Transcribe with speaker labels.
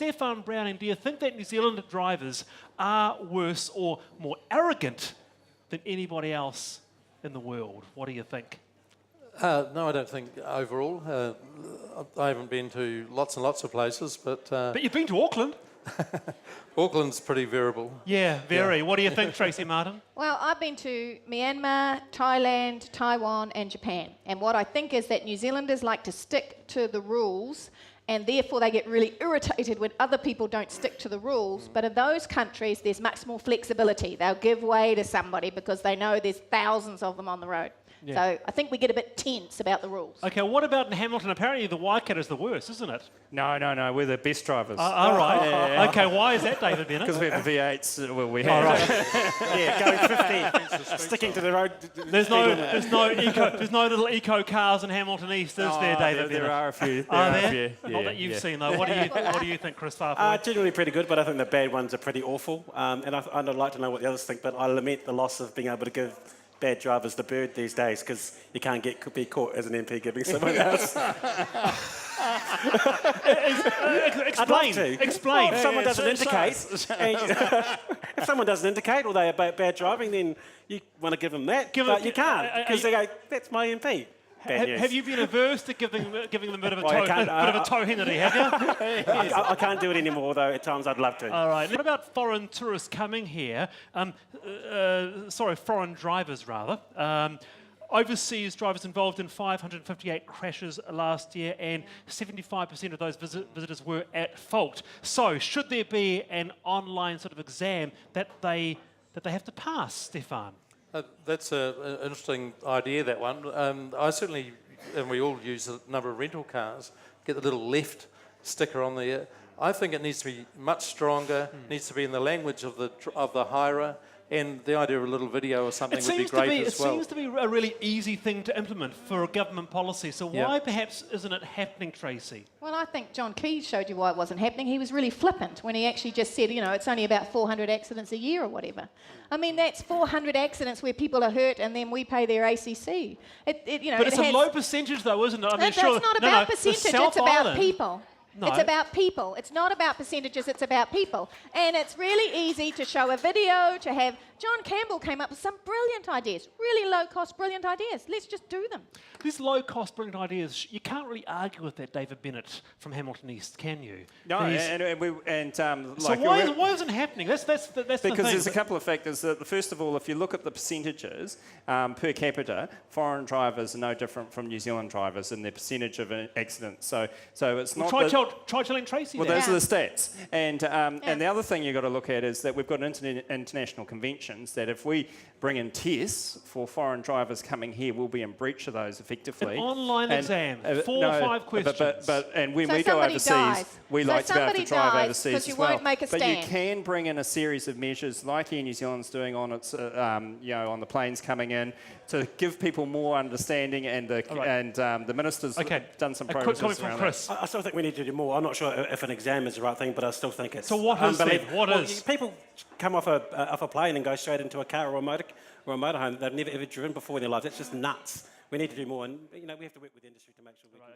Speaker 1: Stefan Browning, do you think that New Zealand drivers are worse or more arrogant than anybody else in the world? What do you think?
Speaker 2: No, I don't think overall. I haven't been to lots and lots of places, but...
Speaker 1: But you've been to Auckland.
Speaker 2: Auckland's pretty variable.
Speaker 1: Yeah, very. Yeah. What do you think, Tracy Martin?
Speaker 3: Well, I've been to Myanmar, Thailand, Taiwan and Japan. And what I think is that New Zealanders like to stick to the rules and therefore they get really irritated when other people don't stick to the rules. But in those countries, there's much more flexibility. They'll give way to somebody because they know there's thousands of them on the road. Yeah. So I think we get a bit tense about the rules.
Speaker 1: Okay, what about in Hamilton? Apparently the Waikato's the worst, isn't it?
Speaker 4: No, we're the best drivers.
Speaker 1: All right. Yeah. Okay, why is that, David Bennett?
Speaker 4: Because we have the V8s. Well, we have.
Speaker 5: Yeah, going 50, sticking to the road.
Speaker 1: There's no little eco cars in Hamilton East, is there, David Bennett?
Speaker 4: There are a few.
Speaker 1: Are there?
Speaker 4: Yeah,
Speaker 1: Not that you've seen though. What do you think, Chris Farford?
Speaker 5: Generally pretty good, but I think the bad ones are pretty awful. And I'd like to know what the others think, but I lament the loss of being able to give bad drivers the bird these days because you can't be caught as an MP giving someone else.
Speaker 1: Explain.
Speaker 5: Well, if someone doesn't indicate, if someone doesn't indicate or they're bad driving, then you want to give them that, but you can't because they go, "That's my MP."
Speaker 1: Have you been averse to giving them a bit of a tohenity, have you?
Speaker 5: I can't do it anymore, though. At times I'd love to.
Speaker 1: All right. What about foreign tourists coming here? Foreign drivers, rather. Overseas drivers involved in 558 crashes last year, and 75% of those visitors were at fault. So, should there be an online sort of exam that they have to pass, Stefan?
Speaker 2: That's an interesting idea, that one. I certainly, and we all use a number of rental cars, get the little left sticker on there. I think it needs to be much stronger, needs to be in the language of the hirer, and the idea of a little video or something would be great as well.
Speaker 1: It seems to be a really easy thing to implement for a government policy, so why perhaps isn't it happening, Tracy?
Speaker 3: Well, I think John Key showed you why it wasn't happening. He was really flippant when he actually just said, it's only about 400 accidents a year or whatever. I mean, that's 400 accidents where people are hurt and then we pay their ACC.
Speaker 1: But it's a low percentage though, isn't it? I mean,
Speaker 3: that's not about percentage, it's about people.
Speaker 1: No.
Speaker 3: It's about people. It's not about percentages, it's about people. And it's really easy to show a video, to have... John Campbell came up with some brilliant ideas, really low-cost, brilliant ideas. Let's just do them.
Speaker 1: These low-cost, brilliant ideas, you can't really argue with that, David Bennett from Hamilton East, can you?
Speaker 4: No,
Speaker 1: so why isn't it happening? That's the thing.
Speaker 4: Because there's a couple of factors. First of all, if you look at the percentages per capita, foreign drivers are no different from New Zealand drivers in their percentage of accidents. So it's not...
Speaker 1: Try telling Tracy
Speaker 4: that. Well, those are the stats. And the other thing you've got to look at is that we've got international conventions that if we bring in tests for foreign drivers coming here, we'll be in breach of those effectively.
Speaker 1: An online exam, 4 or 5 questions.
Speaker 4: And when we go overseas, we like to be able to drive overseas as well.
Speaker 3: But
Speaker 4: you can bring in a series of measures like Air New Zealand's doing on its, on the planes coming in, to give people more understanding, and the minister's done some progress around that.
Speaker 5: I still think we need to do more. I'm not sure if an exam is the right thing, but I still think it's
Speaker 1: unbelievable. What is?
Speaker 5: People come off a plane and go straight into a car or a motorhome they've never ever driven before in their lives. That's just nuts. We need to do more, and we have to work with industry to make sure we can do